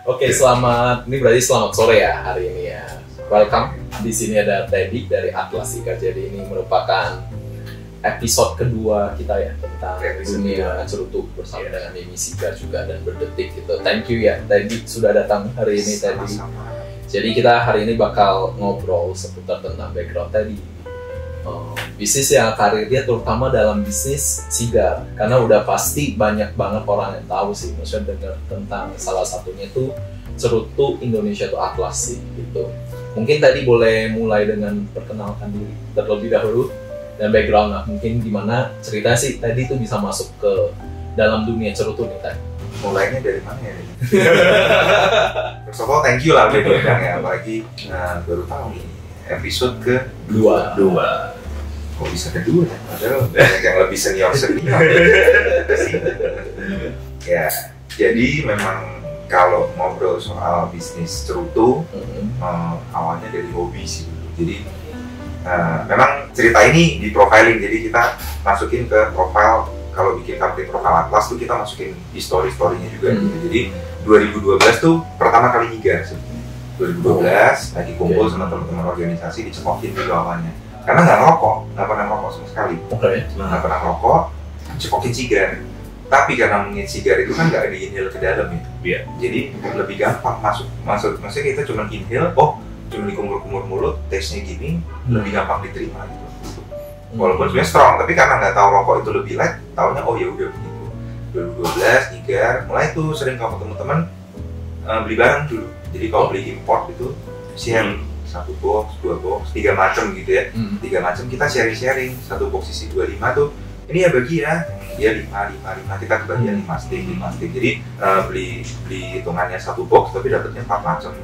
Oke, selamat. Ini berarti selamat sore ya hari ini ya. Welcome. Di sini ada Teddy dari Atlas Cigar. Jadi ini merupakan episode kedua kita ya tentang dunia cerutu bersama dengan Mimi Cigar juga dan Berdetik gitu. Thank you ya Teddy sudah datang hari ini Teddy. Jadi kita hari ini bakal ngobrol seputar tentang background Teddy. Bisnis ya, karir dia terutama dalam bisnis cigar, karena udah pasti banyak banget orang yang tahu sih, maksudnya dengar tentang salah satunya itu cerutu Indonesia itu Atlas sih gitu. Mungkin tadi boleh mulai dengan perkenalkan diri terlebih dahulu dan background lah, mungkin gimana cerita sih tadi itu bisa masuk ke dalam dunia cerutu nih tadi. Mulainya dari mana ya? First of all, thank you lah udah diundang ya, apalagi baru tahu nih episode ke-2. Kok bisa kedua ya? Padahal banyak yang lebih senior. Ya, jadi memang kalau ngobrol soal bisnis cerutu, awalnya dari hobi sih. Jadi memang cerita ini di profiling, jadi kita masukin ke profile. Kalau bikin company profile Atlas tuh kita masukin story-storynya juga gitu. Jadi 2012 tuh pertama kali nyigar sih. 2012 lagi kumpul sama teman-teman organisasi, dicekokin di bawahnya. Karena nggak pernah ngerokok sama sekali. Nggak pernah ngerokok, cekokin cigar. Tapi karena mungkin cigar itu kan nggak di-inhale ke dalam ya. Jadi lebih gampang maksudnya kita cuma inhale, cuma dikumur-kumur mulut, taste-nya gini, lebih gampang diterima gitu. Walaupun sebenarnya strong, tapi karena nggak tahu rokok itu lebih light, taunya ya udah begitu. 2012 nyigar, mulai tuh sering kalau teman-teman beli barang dulu. Jadi kalau beli import itu share 1 box, 2 box, 3 macam gitu ya. 3 macam kita sharing-sharing. 1 box isi 25 tuh. Ini ya bagi ya. Dia 5 kita kebagian 5 stick. Jadi beli hitungannya 1 box tapi dapatnya 4 macam.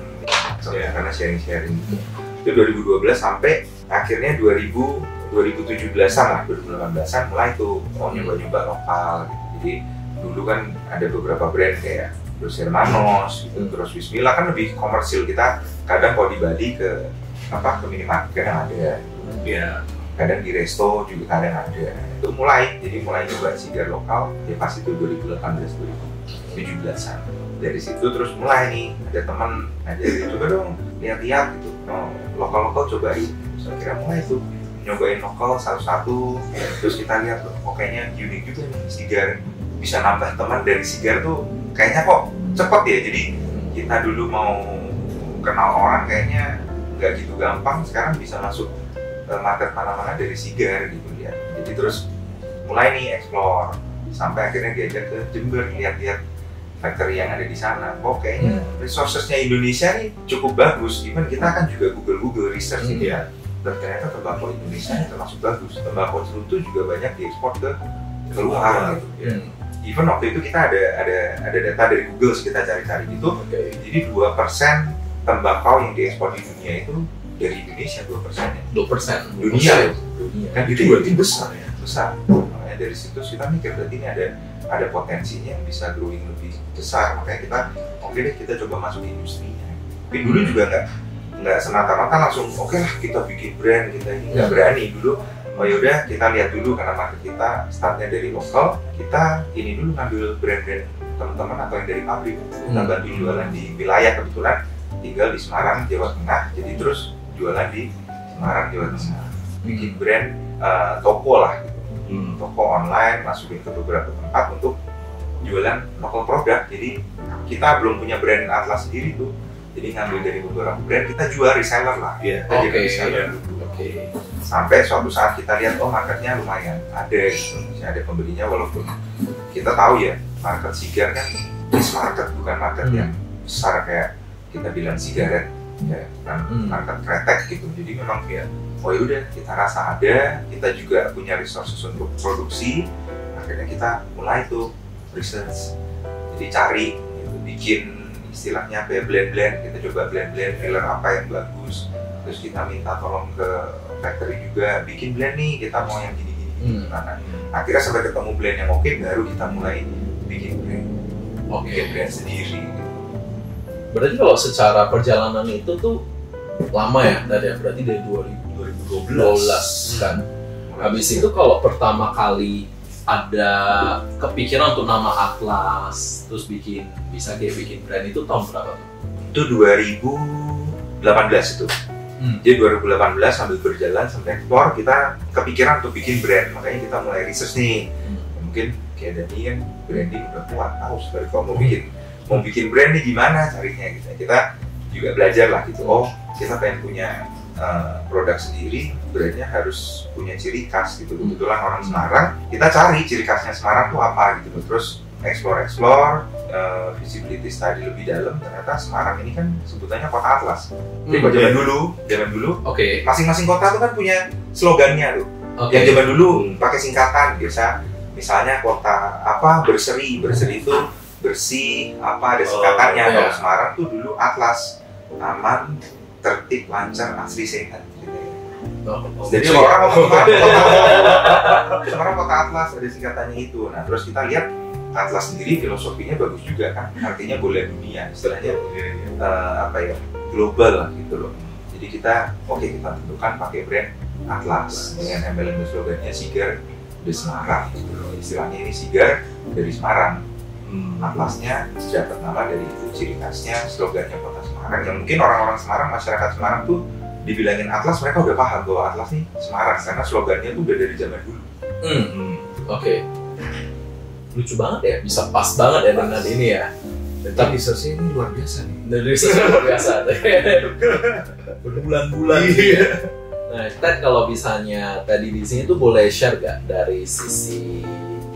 Karena sharing-sharing gitu. Itu 2012 sampai akhirnya 2017-an lah, 2018-an mulai tuh nyoba-nyoba lokal gitu. Jadi dulu kan ada beberapa brand kayak Dos Hermanos gitu, terus Bismillah kan lebih komersil. Kita kadang kalau di Bali ke minimarket kadang ada, kadang di resto juga kadang ada. Itu jadi mulai nyoba cigar lokal ya pas itu 2018-2017an. Dari situ terus mulai nih ada teman ngajarin, coba dong lihat-lihat gitu, lokal cobain. Terus akhirnya mulai tuh nyobain lokal satu-satu, terus kita lihat kayaknya unik juga nih cigar, bisa nambah teman dari cigar tuh kayaknya kok cepet ya. Jadi kita dulu mau kenal orang kayaknya nggak gitu gampang, sekarang bisa masuk ke market mana-mana dari cigar gitu ya. Jadi terus mulai nih explore sampai akhirnya diajak ke Jember, lihat-lihat factory yang ada di sana. Kayaknya resourcesnya Indonesia nih cukup bagus. Even kita kan juga Google research gitu ya. Dan ternyata tembakau Indonesia termasuk bagus. Tembakau cerutu juga banyak diekspor ke luar gitu. Even waktu itu kita ada data dari Google, kita cari-cari gitu. Jadi 2% tembakau yang diekspor di dunia itu dari Indonesia 2%-nya. 2% dunia. Kan itu berarti besar ya. Besar. Makanya dari situ kita mikir berarti ini ada potensinya yang bisa growing lebih besar. Makanya kita coba masuk industrinya. Tapi dulu juga nggak semata-mata langsung lah kita bikin brand, kita ini nggak berani dulu. Yaudah kita lihat dulu karena market kita startnya dari lokal, kita ini dulu ngambil brand-brand teman-teman atau yang dari pabrik, kita bantu jualan di wilayah, kebetulan tinggal di Semarang, Jawa Tengah, jadi terus jualan di Semarang, Jawa Tengah, bikin brand toko lah gitu. Toko online, masukin ke beberapa tempat untuk jualan lokal produk. Jadi kita belum punya brand Atlas sendiri tuh, jadi ngambil dari beberapa brand, kita jual reseller lah. Kita jadi reseller dulu. Sampai suatu saat kita lihat marketnya lumayan ada gitu, masih ada pembelinya, walaupun kita tahu ya market cigar kan niche market, bukan market yang besar kayak kita bilang sigaret ya, bukan market kretek gitu. Jadi memang ya udah kita rasa ada, kita juga punya resources untuk produksi, akhirnya kita mulai tuh research, jadi cari gitu, bikin istilahnya blend, kita coba blend filler apa yang bagus, terus kita minta tolong ke factory juga bikin blend nih, kita mau yang gini gimana. Akhirnya sampai ketemu blend yang oke, baru kita mulai bikin brand sendiri gitu. Berarti kalau secara perjalanan itu tuh lama ya tadi ya, berarti dari 2012 kan. Habis itu kalau pertama kali ada kepikiran untuk nama Atlas, terus bisa bikin brand itu tahun berapa tuh? Itu 2018 itu. Jadi 2018 sambil berjalan sampai keluar kita kepikiran untuk bikin brand, makanya kita mulai research nih. Mungkin kayak Dani kan branding udah kuat, tahu sebenarnya kalau mau bikin brand nih gimana carinya gitu. Kita juga belajar lah gitu. Oh, kita pengen punya produk sendiri, brandnya harus punya ciri khas gitu. Kebetulan orang Semarang, kita cari ciri khasnya Semarang tuh apa gitu. Terus explore visibility study lebih dalam. Ternyata Semarang ini kan sebutannya kota Atlas. Jadi kalau zaman dulu, masing-masing kota tuh kan punya slogannya tuh. Yang zaman dulu pakai singkatan biasa. Misalnya kota apa berseri itu bersih apa ada singkatannya. Kalau Semarang tuh dulu Atlas, aman, tertib, lancar, asri, sehat. Jadi orang Semarang kota Atlas ada singkatannya itu. Nah terus kita lihat Atlas sendiri filosofinya bagus juga kan, artinya boleh dunia, istilahnya global lah gitu loh. Jadi kita tentukan pakai brand Atlas dengan embel slogannya Sigar di Semarang gitu loh. Istilahnya ini Sigar dari Semarang. Atlasnya dapat nama dari itu, ciri khasnya, slogannya kota Semarang. Yang mungkin orang-orang Semarang, masyarakat Semarang tuh dibilangin Atlas, mereka udah paham bahwa Atlas nih Semarang karena slogannya tuh udah dari zaman dulu. Lucu banget ya, bisa pas banget ya dengan ini ya. Tapi research ini luar biasa nih. Research luar biasa, berbulan-bulan. Nah, Ted kalau misalnya tadi di sini tuh boleh share gak dari sisi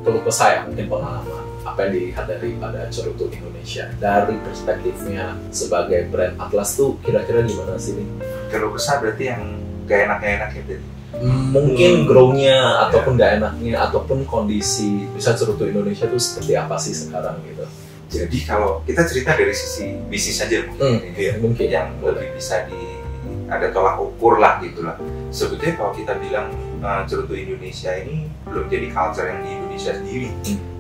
keluh kesah ya, mungkin pengalaman apa yang dilihat daripada Cerutu Indonesia dari perspektifnya sebagai brand Atlas tuh kira-kira gimana sih nih? Keluh kesah berarti yang gak enak-enak ya tadi? Mungkin grow-nya ataupun gak enaknya ataupun kondisi bisa Cerutu Indonesia tuh seperti apa sih sekarang gitu. Jadi kalau kita cerita dari sisi bisnis saja mungkin yang lebih bisa ada tolak ukur lah gitu lah. Sebetulnya kalau kita bilang Cerutu Indonesia ini belum jadi culture yang di Indonesia sendiri.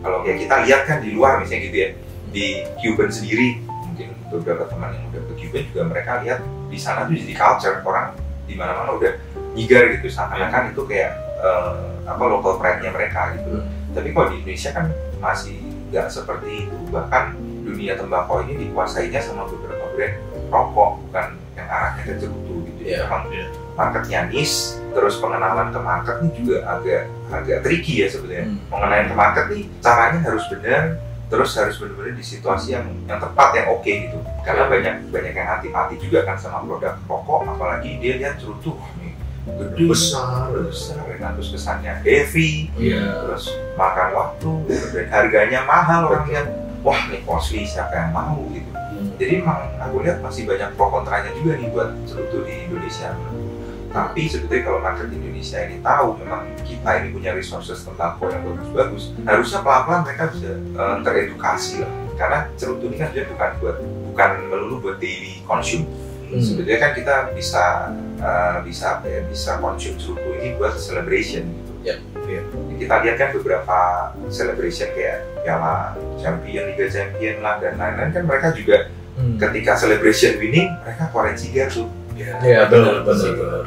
Kalau kayak kita lihat kan di luar misalnya gitu ya, di Cuban sendiri, mungkin beberapa teman yang udah ke Cuban juga mereka lihat di sana tuh jadi culture, orang di mana-mana udah nyigar gitu, seakan-akan itu kayak local pride-nya mereka gitu. Tapi kalau di Indonesia kan masih nggak seperti itu. Bahkan dunia tembakau ini dikuasainya sama beberapa brand rokok, bukan yang arahnya ke cerutu gitu. Memang marketnya niche, terus pengenalan ke market ini juga agak tricky ya sebenarnya. Pengenalan ke market nih caranya harus benar, terus harus benar-benar di situasi yang tepat, yang oke gitu. Karena banyak yang hati-hati juga kan sama produk rokok, apalagi dia lihat cerutu gede besar, terus kesannya heavy, terus makan waktu, dan harganya mahal, orang lihat, wah ini costly, siapa yang mau gitu. Jadi memang aku lihat masih banyak pro kontranya juga nih buat cerutu di Indonesia. Tapi sebetulnya kalau market Indonesia ini tahu memang kita ini punya resources tembakau yang bagus-bagus, harusnya pelan-pelan mereka bisa teredukasi lah. Karena cerutu ini kan sebenarnya bukan melulu buat daily consume. Sebetulnya kan kita bisa konsum cerutu ini buat celebration gitu. Kita lihat kan beberapa celebration kayak Piala Champion, Liga Champion lah dan lain-lain kan mereka juga ketika celebration winning mereka keluarin cigar tuh. Benar.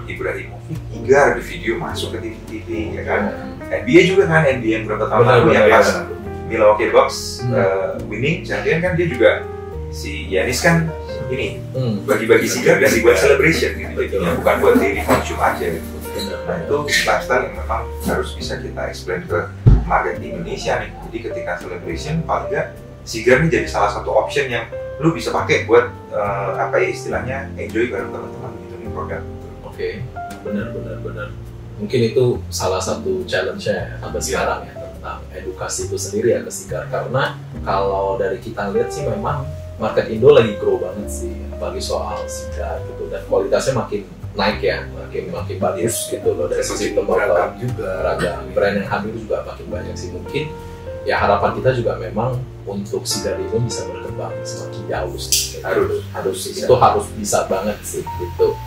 Ibrahimovic cigar di video masuk ke TV ya kan. NBA juga kan, NBA yang berapa tahun lalu yang pas Milwaukee Bucks winning champion kan dia juga si Giannis kan ini bagi-bagi cigar dan dibuat celebration gitu, bukan buat daily consume aja gitu. Nah itu lifestyle yang memang harus bisa kita explain ke market di Indonesia nih. Jadi ketika celebration paling nggak cigar ini jadi salah satu option yang lu bisa pakai buat istilahnya enjoy bareng teman-teman gitu nih produk. Benar. Mungkin itu salah satu challenge-nya sampai sekarang ya tentang edukasi itu sendiri ya ke cigar. Karena kalau dari kita lihat sih memang market Indo lagi grow banget sih, apalagi soal cigar gitu, dan kualitasnya makin naik ya, makin bagus gitu loh dari sisi tembakau juga, beragam brand yang hadir juga makin banyak sih. Mungkin ya harapan kita juga memang untuk cigar itu bisa berkembang semakin jauh sih. Harus bisa banget sih gitu.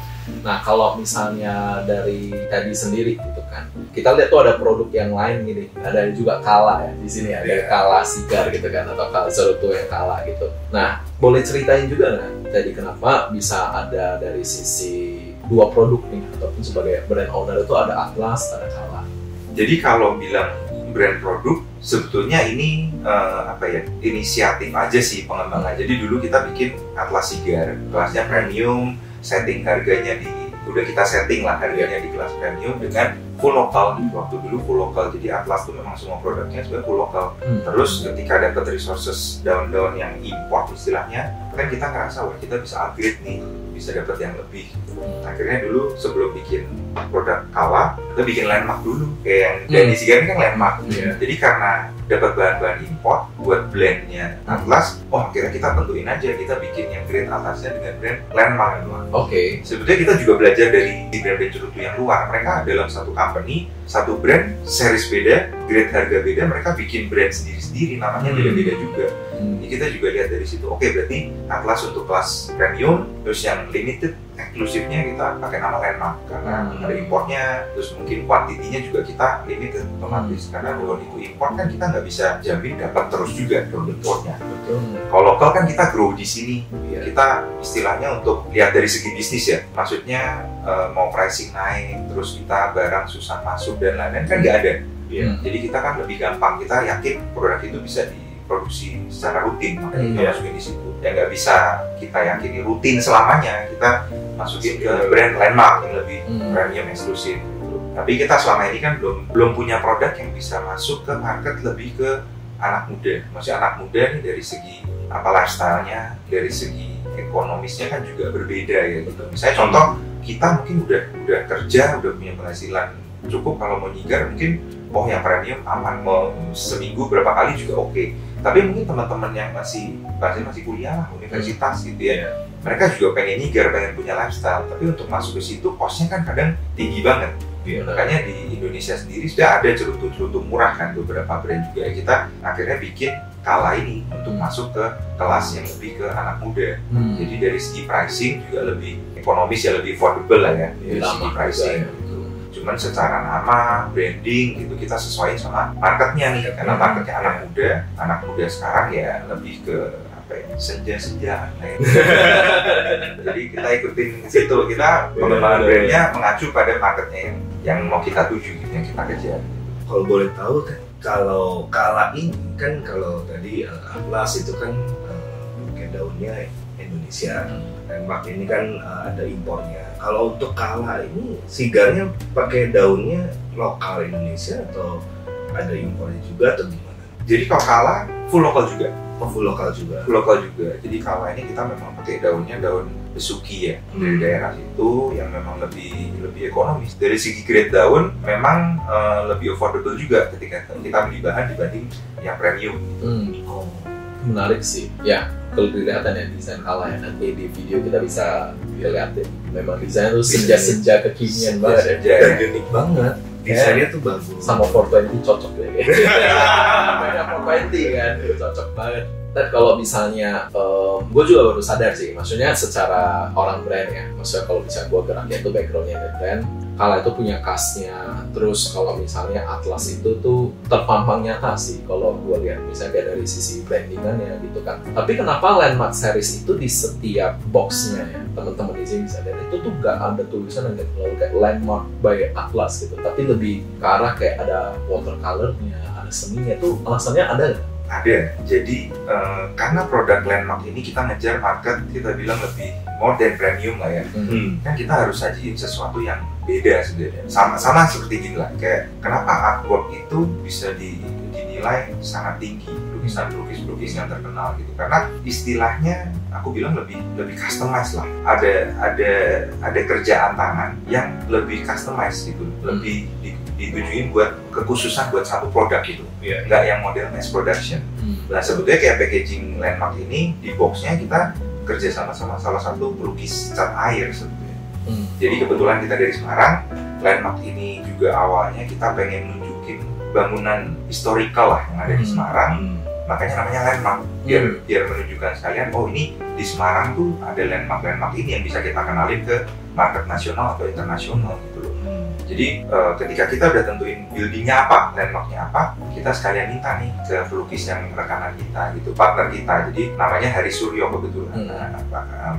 Nah kalau misalnya dari tadi sendiri gitu kan, kita lihat tuh ada produk yang lain gini, ada juga Kala ya di sini, ada Kala cigar gitu kan, atau Kala cerutu yang Kala gitu. Nah boleh ceritain juga nggak tadi kenapa bisa ada dari sisi dua produk nih, ataupun sebagai brand owner itu ada Atlas, ada Kala. Jadi kalau bilang brand produk sebetulnya ini inisiatif aja sih pengembangan. Jadi dulu kita bikin Atlas Sigar, kelasnya premium, setting harganya udah kita setting lah harganya di kelas premium dengan full lokal. Waktu dulu full lokal, jadi Atlas tuh memang semua produknya sebenarnya full lokal. Terus ketika dapat resources daun-daun yang import istilahnya, kan kita ngerasa wah kita bisa upgrade nih, bisa dapat yang lebih. Akhirnya dulu sebelum bikin produk Kala, kita bikin landmark dulu, kayak yang Denny Sigar ini kan landmark. Jadi karena dapat bahan-bahan import buat blendnya Atlas, akhirnya kita tentuin aja kita bikin yang grade atasnya dengan brand landmark. Sebetulnya kita juga belajar dari brand-brand cerutu yang luar. Mereka dalam satu company, satu brand, series beda, grade harga beda, mereka bikin brand sendiri-sendiri, namanya beda-beda juga. Jadi kita juga lihat dari situ, berarti Atlas untuk kelas premium, terus yang limited, eksklusifnya kita pakai nama landmark karena ada importnya, terus mungkin kuantitinya juga kita limited otomatis karena kalau itu import kan kita nggak bisa jamin dapat terus juga daun importnya. Kalau lokal kan kita grow di sini, kita istilahnya untuk lihat dari segi bisnis ya, maksudnya mau pricing naik, terus kita barang susah masuk dan lain-lain kan nggak ada. Jadi kita kan lebih gampang, kita yakin produk itu bisa diproduksi secara rutin, makanya kita masukin di situ. Yang nggak bisa kita yakini rutin selamanya, kita masukin ke brand landmark yang lebih premium eksklusif. Tapi kita selama ini kan belum punya produk yang bisa masuk ke market lebih ke anak muda. Maksudnya anak muda nih dari segi lifestyle-nya, dari segi ekonomisnya kan juga berbeda ya gitu. Misalnya contoh, kita mungkin udah kerja, udah punya penghasilan cukup, kalau mau nyigar mungkin yang premium aman, mau seminggu berapa kali juga oke. Tapi mungkin teman-teman yang masih kuliah lah, universitas gitu ya, mereka juga pengen nyigar, pengen punya lifestyle, tapi untuk masuk ke situ costnya kan kadang tinggi banget. Makanya di Indonesia sendiri sudah ada cerutu-cerutu murah kan, beberapa brand juga ya. Kita akhirnya bikin Kala ini untuk masuk ke kelas yang lebih ke anak muda. Jadi dari segi pricing juga lebih ekonomis ya, lebih affordable lah ya dari segi pricing. Cuman secara nama, branding gitu kita sesuaiin sama marketnya nih, karena marketnya anak muda sekarang ya lebih ke senja-senjaan lah ya. Jadi kita ikutin situ, kita pengembangan brandnya mengacu pada marketnya yang mau kita tuju gitu, yang kita kejar. Kalau boleh tahu kan, kalau Kala ini kan, kalau tadi Atlas itu kan pakai daunnya Indonesia, landmark ini kan ada impornya. Kalau untuk Kala ini sigarnya pakai daunnya lokal Indonesia atau ada impornya juga atau gimana? Jadi kalau Kala full lokal juga. Full lokal juga. Full lokal juga. Jadi Kala ini kita memang pakai daunnya daun besuki ya, dari daerah itu yang memang lebih ekonomis. Dari segi grade daun memang lebih affordable juga ketika kita beli bahan dibanding yang premium. Menarik sih. Ya, kalau kelihatan ya desain Kala ya, nanti di video kita bisa lihatin. Memang desainnya tuh senja-senja kekinian banget ya. Unik banget. Desainnya tuh bagus. Sama 420 cocok ya. Namanya 420 kan, cocok banget. Dan kalau misalnya, gue juga baru sadar sih, maksudnya secara orang brand ya, maksudnya kalau misalnya gue geraknya itu backgroundnya dari brand, Kala itu punya khasnya. Terus kalau misalnya Atlas itu tuh terpampang nyata sih kalau gue lihat, misalnya dari sisi brandingannya gitu kan. Tapi kenapa Landmark Series itu di setiap boxnya ya, teman-teman di sini bisa lihat itu tuh gak ada tulisan yang kayak Landmark by Atlas gitu, tapi lebih ke arah kayak ada watercolornya, ada seninya. Tuh alasannya ada nggak? Ada. Jadi karena produk landmark ini kita ngejar market, kita bilang lebih more than premium lah ya. Kan kita harus sajiin sesuatu yang beda sebenarnya. Sama seperti gini lah. Kayak kenapa artwork itu bisa dinilai sangat tinggi, lukisan pelukis yang terkenal gitu. Karena istilahnya aku bilang lebih customize lah. Ada kerjaan tangan yang lebih customize gitu, lebih ditujuin buat kekhususan buat satu produk gitu, nggak yang model mass production. Nah sebetulnya kayak packaging landmark ini di boxnya kita kerja sama salah satu pelukis cat air sebetulnya. Jadi kebetulan kita dari Semarang, landmark ini juga awalnya kita pengen nunjukin bangunan historical lah yang ada di Semarang. Makanya namanya landmark, biar menunjukkan sekalian, ini di Semarang tuh ada landmark ini yang bisa kita kenalin ke market nasional atau internasional gitu loh. Jadi ketika kita udah tentuin buildingnya apa, landmarknya apa, kita sekalian minta nih ke pelukis yang rekanan kita gitu, partner kita. Jadi namanya Hari Suryo kebetulan.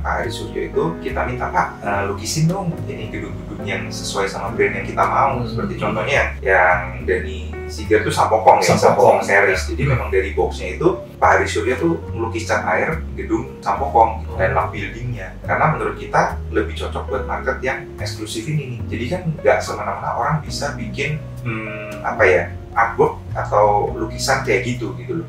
Pak Hari Suryo itu kita minta, Pak lukisin dong ini gedung-gedung yang sesuai sama brand yang kita mau. Seperti contohnya yang Denny Sigar tuh Sampokong ya, Sampokong series. Jadi memang dari boxnya itu Pak Hari Surya tuh melukis cat air gedung Sampokong gitu, landmark buildingnya. Karena menurut kita lebih cocok buat market yang eksklusif ini nih. Jadi kan nggak semena-mena orang bisa bikin artwork atau lukisan kayak gitu loh.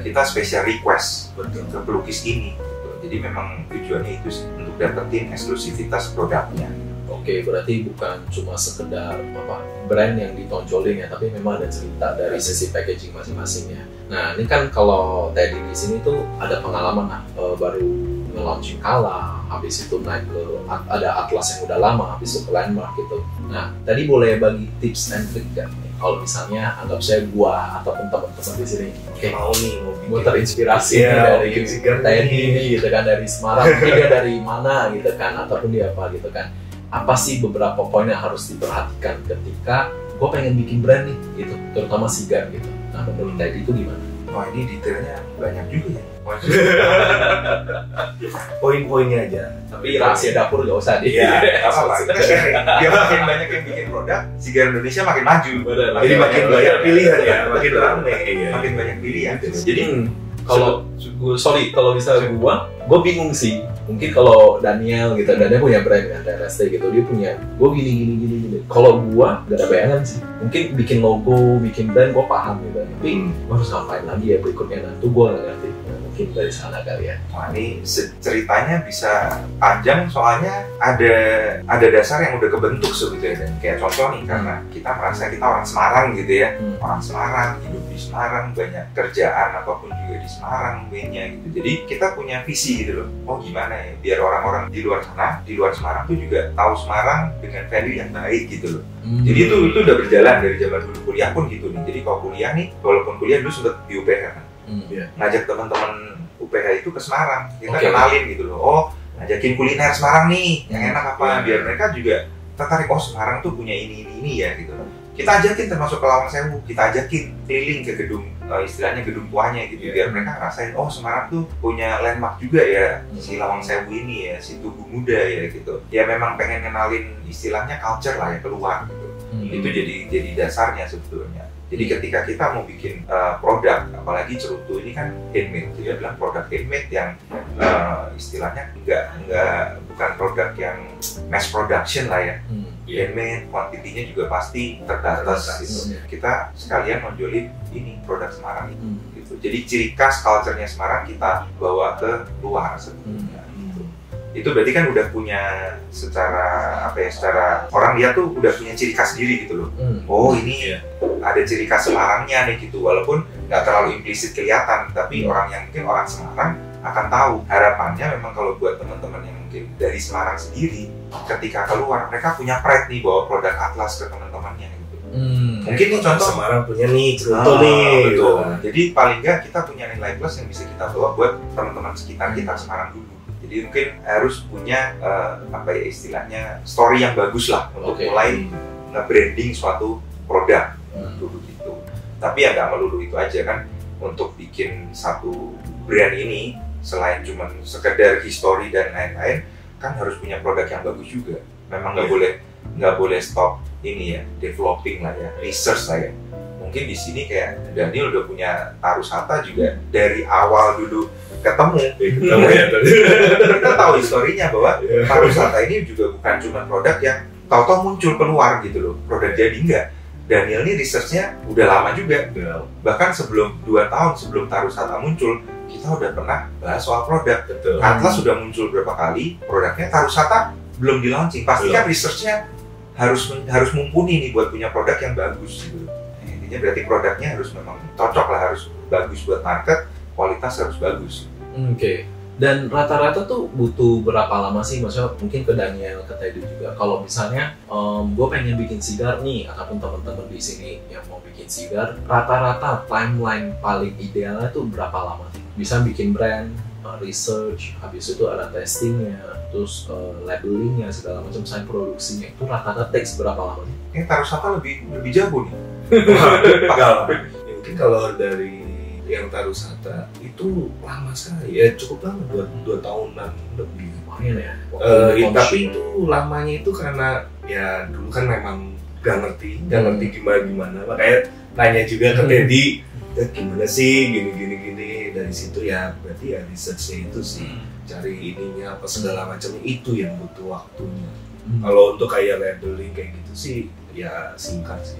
Kita special request ke pelukis ini. Gitu. Jadi memang tujuannya itu sih untuk dapetin eksklusivitas produknya. Oke, berarti bukan cuma sekedar brand yang ditonjolin ya, tapi memang ada cerita dari sisi packaging masing-masingnya. Nah, ini kan kalau Teddy di sini tuh ada pengalaman baru nge-launching Kala, habis itu naik ke ada Atlas yang udah lama, habis itu ke Landmark gitu. Nah, tadi boleh bagi tips and trick kan? Kalau misalnya anggap saya gua ataupun teman-teman di sini, mau bikin, gua terinspirasi dari Teddy ini gitu kan, dari Semarang, dia dari mana gitu kan, ataupun dia apa gitu kan. Apa sih beberapa poin yang harus diperhatikan ketika gue pengen bikin brand nih gitu, terutama sigar gitu. Nah, menurut Teddy itu gimana? Wah, ini detailnya banyak juga ya. Poin-poinnya aja. Tapi rahasia dapur gak usah deh. Iya, apa-apa. Kita sharing. Dia makin banyak yang bikin produk, sigar Indonesia makin maju. Jadi makin banyak pilihan ya, makin ramai. Makin banyak pilihan. Jadi kalau bisa gue bingung sih. Mungkin kalau Daniel punya brand kan, TLST gitu, dia punya gue gini. Kalau gue gak ada bayangan sih. Mungkin bikin logo, bikin brand gue paham gitu. Tapi gue harus ngapain lagi ya berikutnya, nanti gue gak ngerti. Mungkin dari sana kali ya. Wah, ini ceritanya bisa panjang soalnya ada dasar yang udah kebentuk sebetulnya. Dan kayak contoh nih, karena kita merasa kita orang Semarang gitu ya. Orang Semarang, hidup di Semarang, banyak kerjaan apapun juga di Semarang mainnya gitu. Jadi kita punya visi gitu loh. Oh gimana ya biar orang-orang di luar sana, di luar Semarang tuh juga tahu Semarang dengan value yang baik gitu loh. Jadi itu udah berjalan dari zaman dulu kuliah pun gitu nih. Jadi kalau kuliah nih, walaupun kuliah dulu sempet di UPH kan. Ngajak teman-teman UPH itu ke Semarang, kita kenalin gitu loh. Oh, ngajakin kuliner Semarang nih, yang enak apa, biar mereka juga tertarik. Oh, Semarang tuh punya ini ya gitu loh. Kita ajakin termasuk ke Lawang Sewu, kita ajakin keliling ke gedung, istilahnya gedung tuanya gitu, biar mereka ngerasain, oh Semarang tuh punya landmark juga ya, si Lawang Sewu ini ya, si Tugu Muda ya gitu. Ya memang pengen kenalin istilahnya culture lah ya keluar gitu. Itu jadi dasarnya sebetulnya. Jadi ketika kita mau bikin produk, apalagi cerutu ini kan handmade, dia bilang produk handmade yang istilahnya bukan produk yang mass production lah ya. Handmade, kuantitinya juga pasti terbatas gitu. Kita sekalian nonjolin ini produk Semarang gitu. Jadi ciri khas culture-nya Semarang kita bawa ke luar sebetulnya. Itu berarti kan udah punya secara orang lihat tuh udah punya ciri khas sendiri gitu loh. Oh ini ada ciri khas Semarangnya nih gitu, walaupun nggak terlalu implisit kelihatan, tapi orang yang mungkin orang Semarang akan tahu. Harapannya memang kalau buat teman-teman yang mungkin dari Semarang sendiri, ketika keluar mereka punya pride nih bawa produk Atlas ke teman-temannya gitu. Mungkin nih contoh Semarang punya nih cerutu nih. Betul. Jadi paling nggak kita punya nilai plus yang bisa kita bawa buat teman-teman sekitar kita Semarang dulu. Jadi mungkin harus punya istilahnya story yang bagus lah untuk mulai nge-branding suatu produk dulu gitu. Tapi ya nggak melulu itu aja kan, untuk bikin satu brand ini selain cuma sekedar history dan lain-lain kan harus punya produk yang bagus juga. Memang nggak boleh stop ini ya, developing lah ya, research lah ya. Mungkin di sini kayak Daniel udah punya Tarusata juga dari awal dulu ketemu ya, kita tahu historinya bahwa Tarusata ini juga bukan cuma produk yang tahu-tahu muncul keluar gitu loh, produk jadi enggak. Daniel ini researchnya udah lama juga, bahkan 2 tahun sebelum Tarusata muncul kita udah pernah bahas soal produk. Atlas sudah muncul berapa kali, produknya Tarusata belum di launching. Pasti kan researchnya harus mumpuni nih buat punya produk yang bagus gitu. Intinya berarti produknya harus memang cocok lah, harus bagus buat market, kualitas harus bagus. Dan rata-rata tuh butuh berapa lama sih? Maksudnya mungkin ke Daniel, ke Teddy juga. Kalau misalnya gue pengen bikin sigar nih, ataupun teman-teman di sini yang mau bikin sigar, rata-rata timeline paling idealnya tuh berapa lama sih? Bisa bikin brand, research, habis itu ada testingnya, terus labelingnya, segala macam, sampai produksinya. Itu rata-rata takes berapa lama sih? Ini Tarusata lebih jago nih. Mungkin kalau dari yang Tarusata itu lama sekali ya, cukup lama, 2 tahunan lebih. Lumayan ya. Tapi itu lamanya itu karena ya dulu kan memang nggak ngerti gimana, makanya nanya juga ke Teddy, gimana sih gini dari situ ya, berarti ya researchnya itu sih, cari ininya apa segala macam itu yang butuh waktunya. Kalau untuk kayak labeling kayak gitu sih ya singkat sih.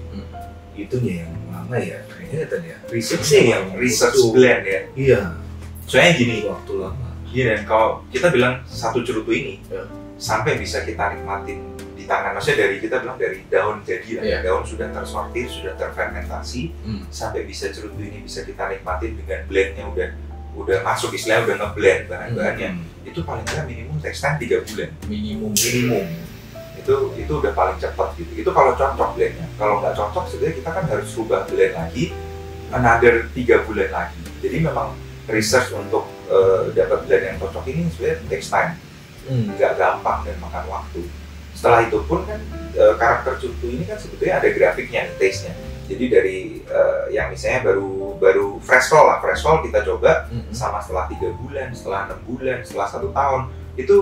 Itunya yang lama ya kayaknya tadi ya. Researchnya yang research blend ya. Iya. Soalnya gini, waktu lama. Iya, dan kalau kita bilang satu cerutu ini sampai bisa kita nikmatin di tangan, maksudnya dari kita bilang dari daun jadi lah, daun sudah tersortir, sudah terfermentasi, sampai bisa cerutu ini bisa kita nikmatin dengan blendnya udah masuk, istilahnya udah ngeblend bahan-bahannya, itu paling nggak minimum takes time 3 bulan. Minimum. Itu udah paling cepat gitu. Itu kalau cocok blendnya. Kalau nggak cocok sebenarnya kita kan harus rubah blend lagi, another 3 bulan lagi. Jadi memang research untuk dapat blend yang cocok ini sebenarnya takes time, nggak gampang dan makan waktu. Setelah itu pun kan karakter cerutu ini kan sebetulnya ada grafiknya, taste-nya. Jadi dari yang misalnya baru fresh roll kita coba sama setelah 3 bulan, setelah 6 bulan, setelah 1 tahun, itu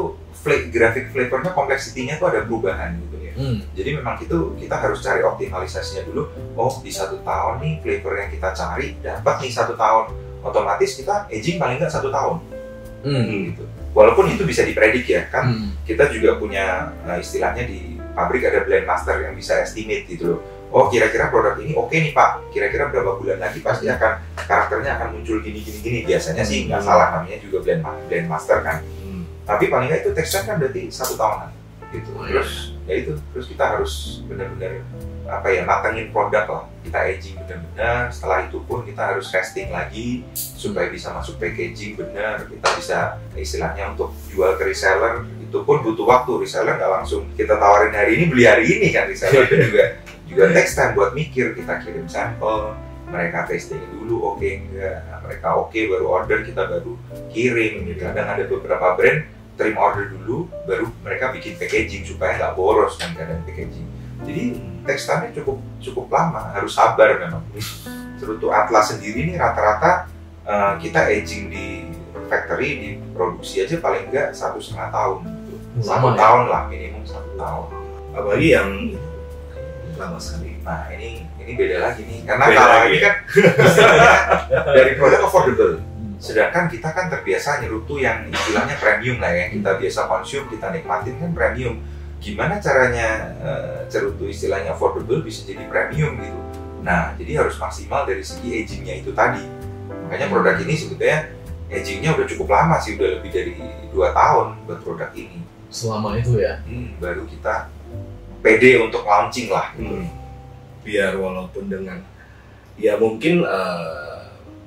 grafik flavornya, kompleksitinya tuh ada perubahan gitu ya. Jadi memang itu kita harus cari optimalisasinya dulu. Oh, di 1 tahun nih flavor yang kita cari dapat nih 1 tahun, otomatis kita aging paling nggak 1 tahun. Gitu. Walaupun itu bisa dipredik ya kan, kita juga punya istilahnya di pabrik ada blend master yang bisa estimate gitu loh. Oh, kira-kira produk ini oke nih Pak, kira-kira berapa bulan lagi pasti akan karakternya akan muncul gini. Biasanya sih nggak salah, namanya juga blend master kan. Tapi paling nggak itu tekstur kan berarti 1 tahunan gitu. Terus kita harus benar-benar matangin produk lah, kita aging benar-benar. Setelah itu pun kita harus testing lagi supaya bisa masuk packaging benar, kita bisa istilahnya untuk jual ke reseller itu pun butuh waktu. Reseller nggak langsung kita tawarin hari ini beli hari ini kan, reseller itu juga takes time buat mikir. Kita kirim sampel, mereka testing dulu oke enggak, mereka oke baru order, kita baru kirim gitu. Kadang ada beberapa brand terima order dulu baru mereka bikin packaging supaya nggak boros kan keadaan packaging. Jadi teksturnya cukup lama, harus sabar memang. Cerutu Atlas sendiri ini rata-rata kita aging di factory, di produksi aja paling enggak 1,5 tahun gitu. 1 tahun lah, minimum 1 tahun. Apalagi yang lama sekali. Nah ini beda lagi nih, karena kalau ini kan dari produk affordable. Sedangkan kita kan terbiasa nyerutu yang istilahnya premium lah ya, kita biasa konsum, kita nikmatin kan premium. Gimana caranya cerutu istilahnya affordable bisa jadi premium gitu. Nah, jadi harus maksimal dari segi agingnya itu tadi. Makanya produk ini sebetulnya agingnya udah cukup lama sih, udah lebih dari 2 tahun buat produk ini. Selama itu ya? Baru kita pede untuk launching lah gitu. Biar walaupun dengan ya mungkin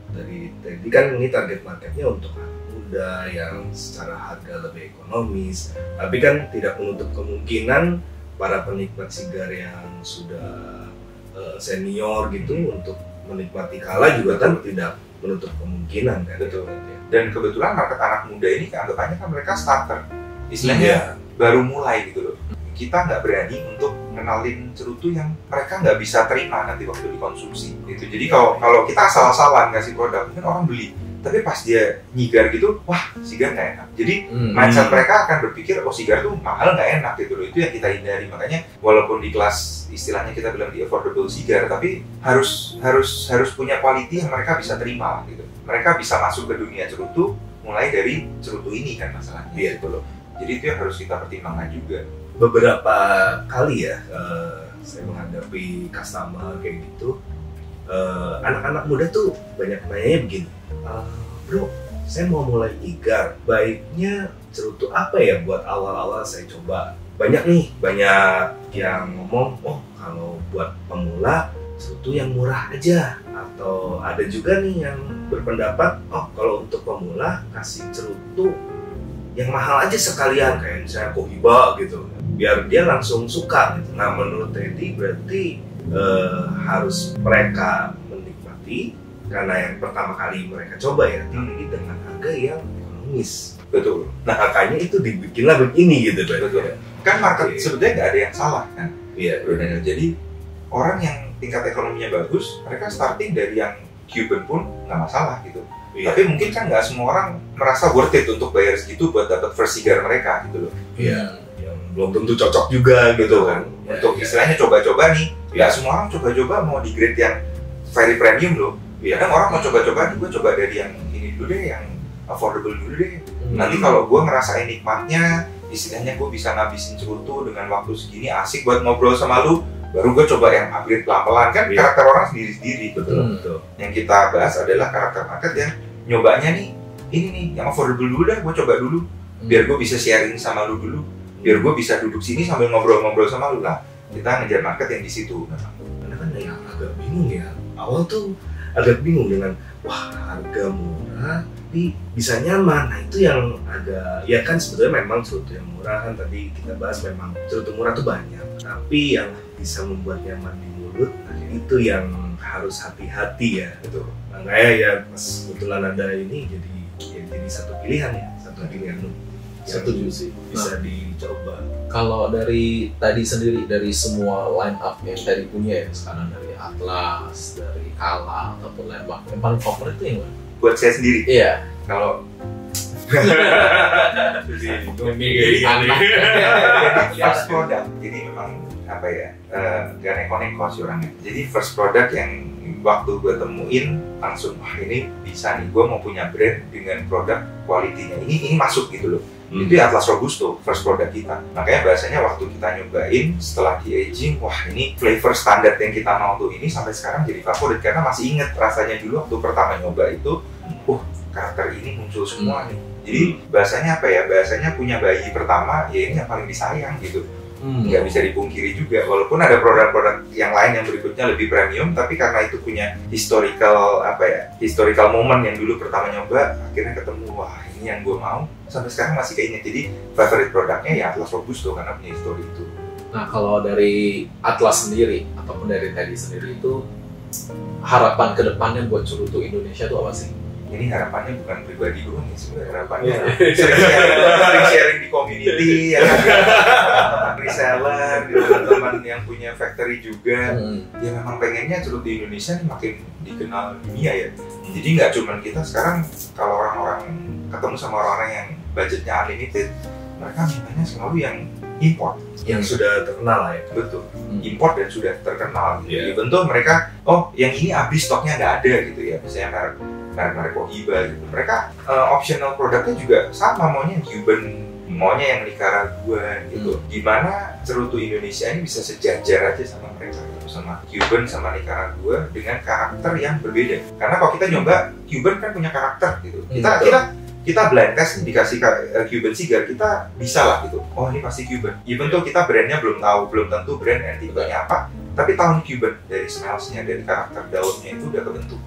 dari tadi kan ini target marketnya untuk anak muda yang secara harga lebih ekonomis, tapi kan tidak menutup kemungkinan para penikmat sigar yang sudah senior gitu untuk menikmati kala juga kan tidak menutup kemungkinan kan. Betul. Dan kebetulan market anak muda ini anggapannya kan mereka starter, istilahnya baru mulai gitu loh. Kita nggak berani untuk kenalin cerutu yang mereka nggak bisa terima nanti waktu dikonsumsi gitu. Jadi kalau kita asal-asalan ngasih produk, mungkin orang beli, tapi pas dia nyigar gitu, wah sigar nggak enak. Jadi mindset mereka akan berpikir, oh sigar tuh mahal nggak enak gitu loh. Itu yang kita hindari. Makanya walaupun di kelas istilahnya kita bilang di affordable sigar, tapi harus punya quality yang mereka bisa terima gitu. Mereka bisa masuk ke dunia cerutu mulai dari cerutu ini kan masalahnya gitu loh. Jadi itu yang harus kita pertimbangkan juga. Beberapa kali ya saya menghadapi customer kayak gitu, anak-anak muda tuh banyak nanya begini, bro, saya mau mulai nyigar, baiknya cerutu apa ya buat awal-awal saya coba. Banyak yang ngomong, oh kalau buat pemula cerutu yang murah aja, atau ada juga nih yang berpendapat, oh kalau untuk pemula kasih cerutu yang mahal aja sekalian, kayak misalnya Cohiba gitu, biar dia langsung suka gitu. Nah menurut Teddy berarti harus mereka menikmati karena yang pertama kali mereka coba ya, tapi dengan harga yang ekonomis. Betul. Nah makanya itu dibikinlah begini gitu. Betul. Kan market sebetulnya nggak ada yang salah kan. Iya. Jadi orang yang tingkat ekonominya bagus, mereka starting dari yang Cuban pun nggak masalah gitu. Iya. Tapi mungkin kan nggak semua orang merasa worth it untuk bayar segitu buat dapat first cigar mereka gitu loh. Iya. Yang belum tentu cocok juga gitu kan. Untuk istilahnya coba-coba nih. Ya semua orang coba-coba mau di grade yang very premium loh. Kadang orang mau coba-coba nih, gue coba dari yang ini dulu deh, yang affordable dulu deh. Nanti kalau gue ngerasain nikmatnya, istilahnya gue bisa ngabisin cerutu dengan waktu segini, asik buat ngobrol sama lu, baru gue coba yang upgrade pelan-pelan. Kan karakter orang sendiri-sendiri. Betul. Yang kita bahas adalah karakter market yang nyobanya nih, ini nih yang affordable dulu dah, gue coba dulu biar gue bisa sharing sama lu dulu, biar gue bisa duduk sini sambil ngobrol-ngobrol sama lu lah. Kita ngejar market yang di situ. Karena kan yang agak bingung ya, awal tuh agak bingung dengan wah harga murah tapi bisa nyaman. Nah itu yang agak, ya kan sebetulnya memang cerutu yang murah kan tadi kita bahas, memang cerutu murah tuh banyak, tapi yang bisa membuat nyaman di mulut, nah itu yang harus hati-hati ya. Betul. Makanya ya pas kebetulan ada ini jadi satu pilihan ya, satu pilihan Setuju sih. bisa dicoba. Kalau dari tadi sendiri, dari semua line up yang tadi punya ya sekarang, dari Atlas, dari Kala ataupun Landmark, yang paling favorit itu yang mana? Buat saya sendiri. Iya. Kalau Jadi first product, jadi memang apa ya, gak neko-neko sih orangnya. Jadi first product yang waktu gue temuin langsung, wah ini bisa nih, gue mau punya brand dengan produk quality-nya ini masuk gitu loh. Itu Atlas Robusto, first product kita. Makanya bahasanya waktu kita nyobain, setelah di aging, wah ini flavor standar yang kita mau tuh ini sampai sekarang jadi favorit. Karena masih inget rasanya dulu waktu pertama nyoba itu, karakter ini muncul semua nih. Jadi bahasanya apa ya, bahasanya punya bayi pertama, ya ini yang paling disayang gitu. Nggak bisa dipungkiri juga, walaupun ada produk-produk yang lain yang berikutnya lebih premium, tapi karena itu punya historical moment yang dulu pertama nyoba, akhirnya ketemu, wah ini yang gue mau, sampai sekarang masih keinget. Jadi favorite produknya ya Atlas Robusto karena punya histori itu. Nah kalau dari Atlas sendiri ataupun dari Teddy sendiri itu, harapan kedepannya buat cerutu Indonesia itu apa sih? Ini harapannya bukan pribadi gue nih, sebenarnya harapannya sering sharing di community, ya kan, teman reseller, teman-teman yang punya factory juga, ya memang pengennya cerutu di Indonesia nih makin dikenal dunia ya. Jadi nggak cuman kita sekarang, kalau orang-orang ketemu sama orang-orang yang budgetnya unlimited, mereka mintanya selalu yang import, yang sudah terkenal lah ya. Betul, import dan sudah terkenal gitu. Bentuk mereka, oh yang ini habis stoknya nggak ada gitu ya, misalnya merek Cohiba gitu. Mereka optional produknya juga sama, maunya yang Cuban, maunya yang Nicaragua gitu. Gimana cerutu Indonesia ini bisa sejajar aja sama mereka gitu, sama Cuban sama Nicaragua dengan karakter yang berbeda. Karena kalau kita nyoba, Cuban kan punya karakter gitu. Kita blind test nih, dikasih Cuban cigar, kita bisa lah gitu. Oh ini pasti Cuban. Even tuh kita brandnya belum tentu brand yang tipenya apa, tapi tahu nih Cuban dari smellsnya, dari karakter daunnya itu udah kebentuk.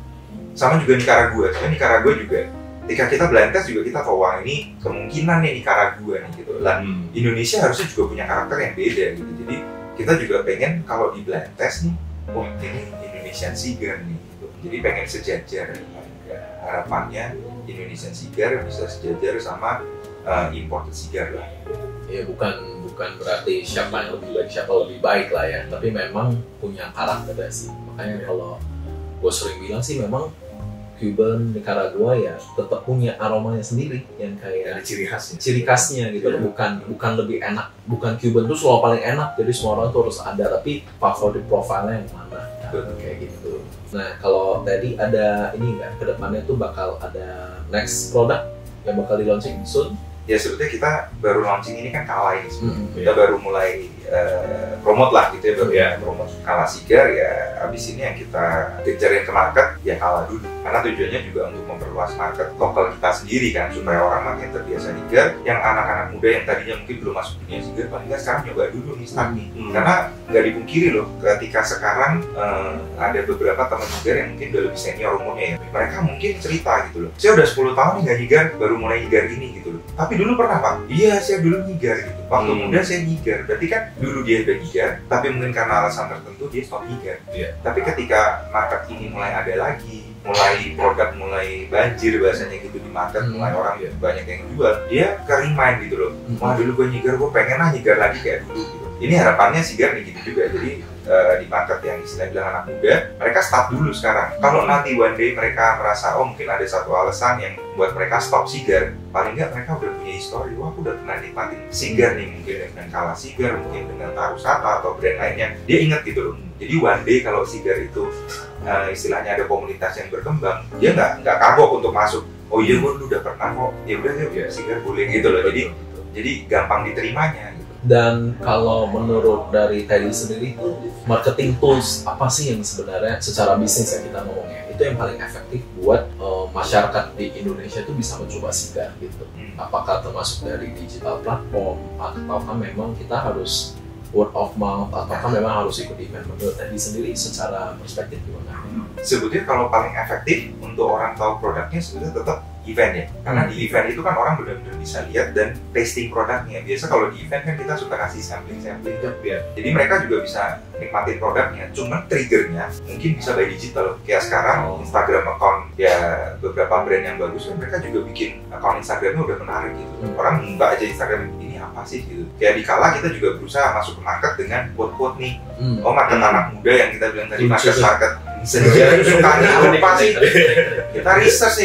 Sama juga Nicaragua, soalnya Nicaragua juga ketika kita blind test juga kita tahu, wah ini kemungkinan nih Nicaragua nih gitu. Dan Indonesia harusnya juga punya karakter yang beda gitu. Jadi kita juga pengen kalau di blind test nih, wah ini Indonesian cigar nih gitu. Jadi pengen sejajar, harapannya Indonesian cigar bisa sejajar sama imported cigar lah. Ya bukan berarti siapa yang lebih baik, siapa lebih baik lah ya, tapi memang punya karakter sih. Makanya kalau gue sering bilang sih, memang Cuban, Nicaragua ya tetap punya aromanya sendiri yang kayak ciri khasnya gitu. Bukan lebih enak, bukan Cuban tuh selalu paling enak jadi semua orang tuh harus ada, tapi favorit profilnya yang mana kayak gitu. Nah kalau tadi ada ini nggak, kedepannya tuh bakal ada next product yang bakal di launching soon? Ya sebetulnya kita baru launching ini kan Kala ini kita baru mulai promote lah gitu ya, baru promote Kala Cigar ya. Abis ini yang kita kejarin ke market ya Kala dulu, karena tujuannya juga untuk memperluas market lokal kita sendiri kan, supaya orang makin terbiasa cigar. Yang anak-anak muda yang tadinya mungkin belum masuk dunia cigar, paling nggak sekarang nyoba dulu nih start nih. Karena nggak dipungkiri loh, ketika sekarang ada beberapa teman cigar yang mungkin udah lebih senior umurnya ya, mereka mungkin cerita gitu loh, saya udah 10 tahun nih nggak cigar, baru mulai cigar ini gitu loh. Tapi dulu pernah Pak? Iya, saya dulu nyigar gitu. Waktu muda saya nyigar. Berarti kan dulu dia udah nyigar, tapi mungkin karena alasan tertentu dia stop nyigar. Tapi ketika market ini mulai ada lagi, mulai produk mulai banjir bahasanya gitu di market, mulai orang banyak yang jual, dia ke remind gitu loh. Wah dulu gue nyigar, gue pengen lah nyigar lagi kayak dulu gitu. ini harapannya Sigar nih gitu juga. Jadi di market yang istilahnya bilang anak muda, mereka start dulu sekarang. Kalau nanti one day mereka merasa oh mungkin ada satu alasan yang buat mereka stop Sigar, paling nggak mereka udah punya histori. Wah, aku udah pernah nikmatin Sigar nih, mungkin dengan Kala Sigar, mungkin dengan Tarusata atau brand lainnya. Dia ingat gitu loh. Jadi one day kalau Sigar itu istilahnya ada komunitas yang berkembang, dia nggak kagok untuk masuk. Oh iya, gue dulu udah pernah kok. Ya udah ya Sigar boleh gitu loh. Jadi gampang diterimanya. Dan kalau menurut dari Teddy sendiri itu marketing tools apa sih yang sebenarnya secara bisnis yang kita ngomongnya itu yang paling efektif buat masyarakat di Indonesia itu bisa mencoba Sigar gitu? Apakah termasuk dari digital platform ataukah memang kita harus word of mouth ataukah memang harus ikut event? Menurut Teddy sendiri secara perspektif gimana? Sebetulnya kalau paling efektif untuk orang tahu produknya sebetulnya tetap event ya, karena di event itu kan orang benar-benar bisa lihat dan tasting produknya. Biasa kalau di event kan kita suka kasih sampling ya. Jadi mereka juga bisa nikmatin produknya. Cuma triggernya mungkin bisa by digital. Kayak sekarang Instagram account ya beberapa brand yang bagus kan mereka juga bikin account Instagramnya udah menarik gitu. Orang buka aja Instagram ini apa sih gitu. Kayak di Kala kita juga berusaha masuk ke market dengan quote-quote nih. Oh market anak muda yang kita bilang tadi market senja itu sukanya apa sih? Kita research.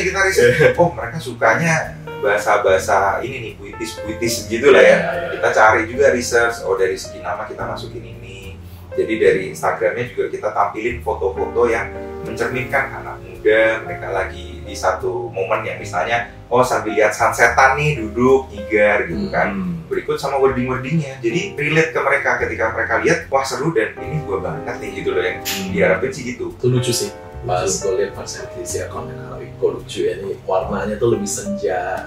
Oh mereka sukanya bahasa ini nih puitis gitu lah ya. Kita cari juga research. Oh dari segi nama kita masukin ini. Jadi dari Instagramnya juga kita tampilin foto-foto yang mencerminkan anak muda mereka lagi di satu momen yang misalnya sambil lihat sunsetan nih duduk nyigar gitu kan. Berikut sama wording-wordingnya, jadi relate ke mereka ketika mereka lihat, wah seru dan ini gua banget nih gitu loh yang diharapin sih gitu. Itu lucu sih, pas gue lihat persepsi akunnya kalau kok lucu ya, ini warnanya tuh lebih senja,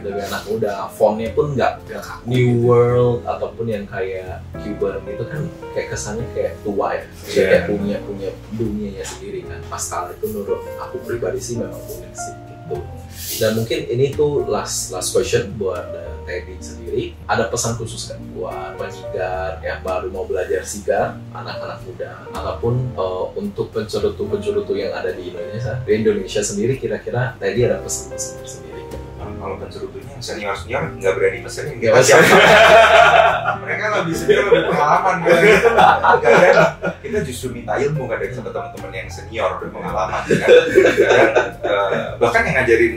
lebih anak muda, fontnya pun nggak New World ataupun yang kayak Cuban gitu kan, kayak kesannya kayak tua ya, kayak punya dunianya sendiri kan. Pas kali itu menurut aku pribadi sih memang unik sih gitu. Dan mungkin ini tuh last question buat Teddy sendiri, ada pesan khusus kan buat penyigar yang baru mau belajar sigar, anak-anak muda, ataupun untuk pencerutu yang ada di Indonesia sendiri, kira-kira Teddy ada pesan-pesan tersendiri? Kalau pencerutunya senior nggak berani pesenin, kita siapa? Mereka lebih senior, lebih pengalaman kan? Kita justru minta ilmu kan dari teman-teman yang senior berpengalaman kan? Bahkan yang ngajarin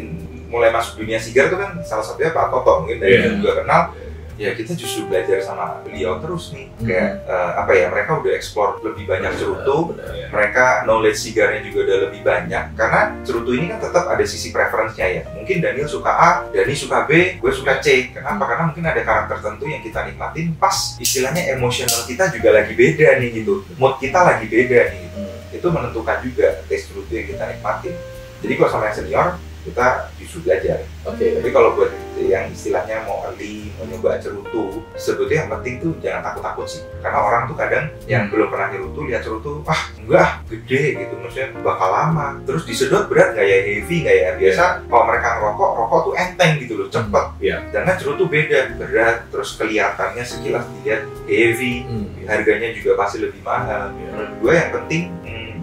mulai masuk dunia sigar itu kan salah satunya Pak Toto, mungkin dari juga kenal. Ya kita justru belajar sama beliau terus nih, kayak mereka udah explore lebih banyak cerutu, mereka knowledge sigarnya juga udah lebih banyak, karena cerutu ini kan tetap ada sisi preferensinya ya. Mungkin Daniel suka A, Dani suka B, gue suka C. Kenapa? Karena mungkin ada karakter tertentu yang kita nikmatin pas istilahnya emosional kita juga lagi beda nih gitu, mood kita lagi beda nih gitu. Itu menentukan juga taste cerutu yang kita nikmatin. Jadi kalau sama yang senior kita justru belajar. Tapi kalau buat yang istilahnya mau early, mau nyoba cerutu, sebetulnya yang penting tuh jangan takut-takut sih. Karena orang tuh kadang yang belum pernah cerutu, lihat cerutu, enggak, gede gitu, maksudnya bakal lama. Terus disedot berat nggak ya, heavy nggak ya? Biasa kalau mereka rokok tuh enteng gitu loh, cepet. Jangan cerutu beda, berat, terus kelihatannya sekilas dilihat heavy, harganya juga pasti lebih mahal. Menurut gue yang penting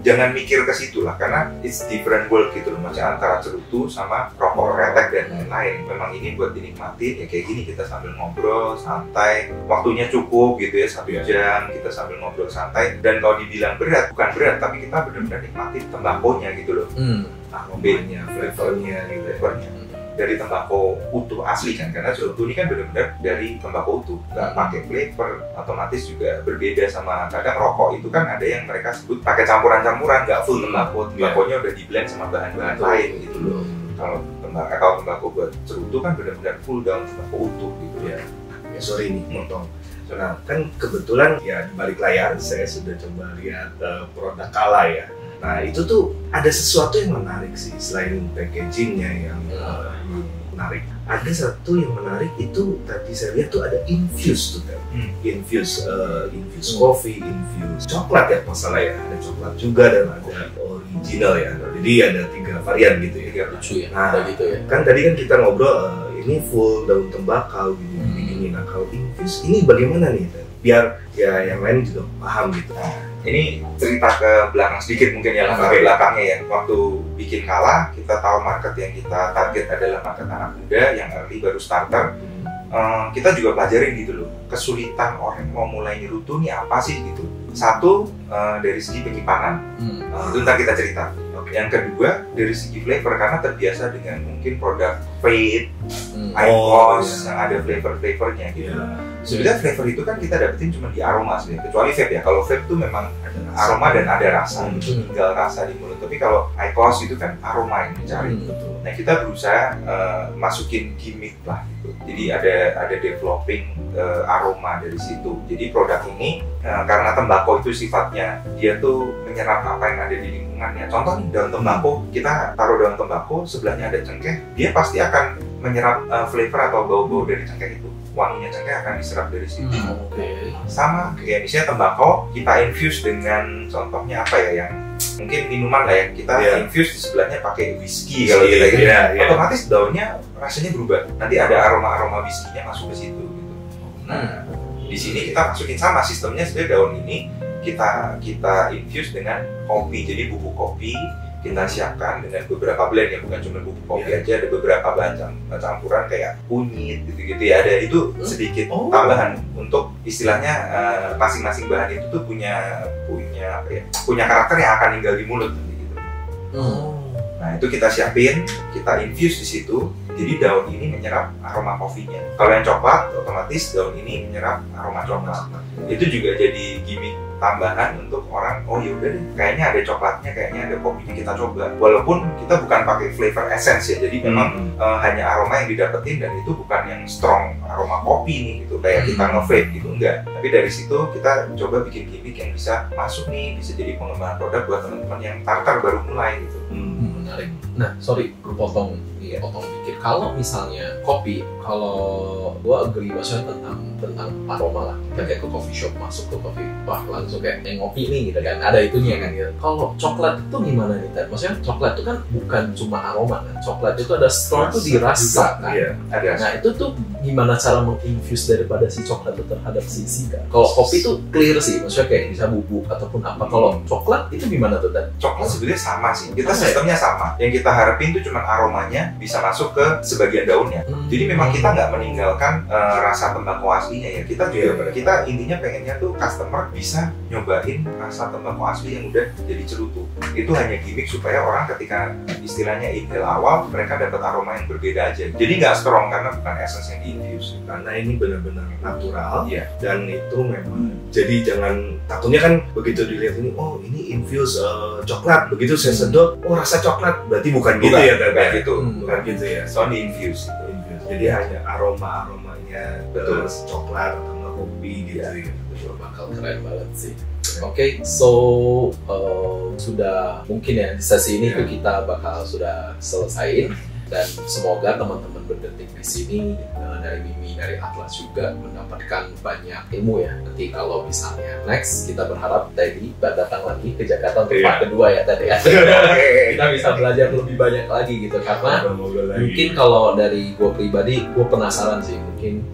jangan mikir ke situ lah, karena it's different world gitu loh, macam antara cerutu sama rokok retek dan lain-lain. Memang ini buat dinikmatin ya kayak gini, kita sambil ngobrol santai, waktunya cukup gitu ya, 1 jam kita sambil ngobrol santai. Dan kalau dibilang berat, bukan berat, tapi kita benar-benar nikmatin tembakonya gitu loh, aromanya, flavornya gitu, dari tembakau utuh asli kan, karena cerutu ini kan benar-benar dari tembakau utuh, nggak pakai flavor, otomatis juga berbeda sama kadang rokok itu kan ada yang mereka sebut pakai campuran-campuran, nggak full tembakonya udah di blend sama bahan-bahan lain gitu loh. Kalau tembakau buat cerutu kan benar-benar full daun tembakau utuh gitu ya. Sorry nih, potong. Nah kan kebetulan ya di balik layar saya sudah coba lihat produk Kala ya. Nah itu tuh ada sesuatu yang menarik sih, selain packagingnya yang menarik. Ada satu yang menarik itu tadi saya lihat tuh ada infuse tuh kan, infuse coffee, infuse coklat ya masalah ya, ada coklat juga dan ada original ya. Jadi ada 3 varian gitu ya. Lucu ya. Nah gitu ya. Kan tadi kan kita ngobrol ini full daun tembakau gini. Nah kalau infuse ini bagaimana nih? Biar ya yang lain juga paham gitu. Ini cerita ke belakang sedikit mungkin ya, latar belakangnya ya. Waktu bikin Kala, kita tahu market yang kita target adalah market anak muda yang early baru starter. kita juga pelajarin gitu loh, kesulitan orang mau mulai nyerutu nih apa sih gitu. Satu, dari segi penyimpanan, itu ntar kita cerita. Yang kedua, dari segi flavor, karena terbiasa dengan mungkin produk vape, IQOS, yang ada flavor-flavornya gitu. Sebenarnya flavor itu kan kita dapetin cuma di aroma sebenarnya, kecuali vape ya. Kalau vape tuh memang aroma dan ada rasa, itu tinggal rasa di mulut. Tapi kalau IQOS itu kan aroma yang dicari. Nah, kita berusaha masukin gimmick lah gitu. Jadi ada developing aroma dari situ. Jadi produk ini karena tembakau itu sifatnya dia tuh menyerap apa yang ada di lingkungannya. Contoh nih, daun tembakau, kita taruh daun tembakau, sebelahnya ada cengkeh, dia pasti akan menyerap flavor atau bau-bau dari cengkeh itu. Wanginya cengkeh akan diserap dari situ. Sama kayak misalnya tembakau kita infuse dengan contohnya apa ya, yang mungkin minuman lah ya, kita infuse di sebelahnya pakai whisky kalau kita gitu. Otomatis daunnya rasanya berubah. Nanti ada aroma-aroma whisky-nya masuk ke situ gitu. Nah, di sini kita masukin sama sistemnya, sebenarnya daun ini kita infuse dengan kopi. Jadi bubuk kopi kita siapkan dengan beberapa blend ya, bukan cuma bubuk kopi aja, ada beberapa bahan campuran kayak kunyit gitu-gitu ya, ada itu sedikit tambahan untuk istilahnya masing-masing bahan itu tuh punya karakter yang akan tinggal di mulut gitu. Nah, itu kita siapin, kita infuse di situ. Jadi daun ini menyerap aroma kopinya. Kalau yang coklat, otomatis daun ini menyerap aroma coklat. Itu juga jadi gimmick tambahan untuk orang, oh yaudah deh, kayaknya ada coklatnya, kayaknya ada kopinya, kita coba. Walaupun kita bukan pakai flavor essence ya, jadi memang hanya aroma yang didapetin, dan itu bukan yang strong aroma kopi nih gitu, kayak kita nge-vape gitu, enggak. Tapi dari situ kita coba bikin gimmick yang bisa masuk nih, bisa jadi pengembangan produk buat teman-teman yang starter baru mulai gitu. Menarik. Nah, sorry, gue potong dikit. Kalau misalnya kopi, kalau gue agree maksudnya tentang aroma lah. Kita kayak ke coffee shop, masuk ke coffee, wah langsung kayak ngopi nih gitu kan, ada itunya kan gitu. Kalau coklat itu gimana nih Ted? Maksudnya coklat itu kan bukan cuma aroma kan, coklat itu ada strong tuh dirasa kan. Ada. Nah, itu tuh gimana cara menginfuse daripada si coklat itu terhadap si kan? Kalau kopi itu clear sih, maksudnya kayak bisa bubuk ataupun apa. Kalau coklat itu gimana tuh Ted? Coklat sebenarnya sama sih, kita sistemnya sama. Yang kita harapin tuh cuma aromanya bisa masuk ke sebagian daunnya. Jadi memang kita nggak meninggalkan rasa tembakau aslinya ya. Kita juga kita intinya pengennya tuh customer bisa nyobain rasa tembakau asli yang udah jadi cerutu. Itu hanya gimmick supaya orang ketika istilahnya inhale awal, mereka dapat aroma yang berbeda aja. Jadi nggak strong karena bukan essence yang di-infuse. Karena ini benar-benar natural, dan itu memang jadi jangan takutnya kan begitu dilihat ini, oh ini infuse coklat, begitu saya sedot, oh rasa coklat, berarti bukan gitu ya, bukan gitu, bukan gitu ya. Soalnya infuse itu. Jadi hanya aromanya betul coklat atau kopi gitu ya. Bakal keren banget sih. Oke, so sudah mungkin ya di sesi ini tuh kita bakal sudah selesai, dan semoga teman-teman berdetik di sini dari Mimi, dari Atlas juga mendapatkan banyak ilmu ya. Nanti kalau misalnya next kita berharap Teddy datang lagi ke Jakarta untuk part kedua ya Teddy ya. Kita bisa belajar lebih banyak lagi gitu, karena mungkin kalau dari gue pribadi, gue penasaran sih, mungkin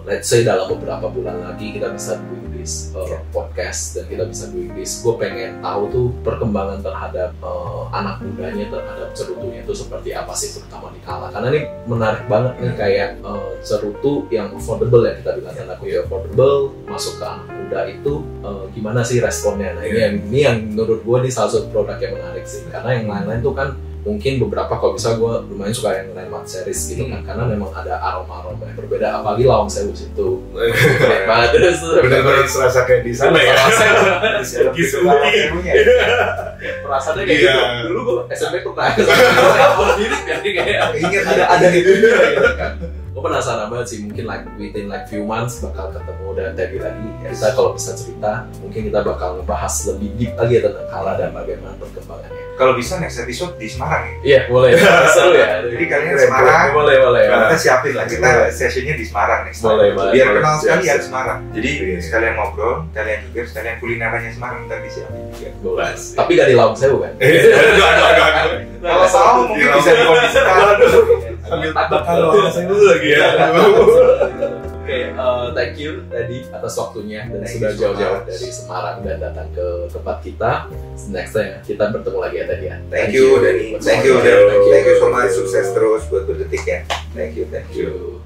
let's say dalam beberapa bulan lagi kita bisa doing this podcast, dan kita bisa doing this. Gue pengen tahu tuh perkembangan terhadap anak mudanya terhadap cerutunya itu seperti apa sih, terutama di Kala. Karena ini menarik banget nih, kayak cerutu yang affordable ya, kita bilang tanda kutip affordable, masuk ke anak muda itu gimana sih responnya. Nah ini yang menurut gue ini salah satu produk yang menarik sih, karena yang lain-lain tuh kan mungkin beberapa, kalau bisa gue lumayan suka yang Landmark series gitu kan, karena memang ada aroma-aroma yang berbeda, apalagi Lawang Sewu itu keren banget, terus benar-benar serasa kayak di sana ya, gitu perasaannya kayak gitu. Dulu gue SMP tuh pernah mirip ya, kayak ingat ada gitu kan. Gue penasaran banget sih, mungkin within few months bakal ketemu dan Teddy lagi. Kita kalau bisa cerita, mungkin kita bakal ngebahas lebih deep lagi tentang Kala dan bagaimana perkembangannya. Kalau bisa next episode di Semarang ya? Iya, boleh. Seru ya. Jadi kalian Semarang, boleh. kita siapin lah, kita sessionnya di Semarang next time. Boleh. Biar kenal sekalian Semarang. Jadi sekalian ngobrol, kalian juga sekalian kulinerannya Semarang ntar disiapin juga. Boleh. Tapi gak di Lawang Sewu kan? Kalau salah mungkin bisa dikondisikan. Sambil takut kalau saya dulu lagi ya. Oke, thank you tadi atas waktunya dan sudah jauh-jauh dari Semarang dan datang ke tempat kita. Next time kita bertemu lagi ya tadi ya. Thank you Dani, thank you so much, sukses terus buat berdetik ya. Thank you.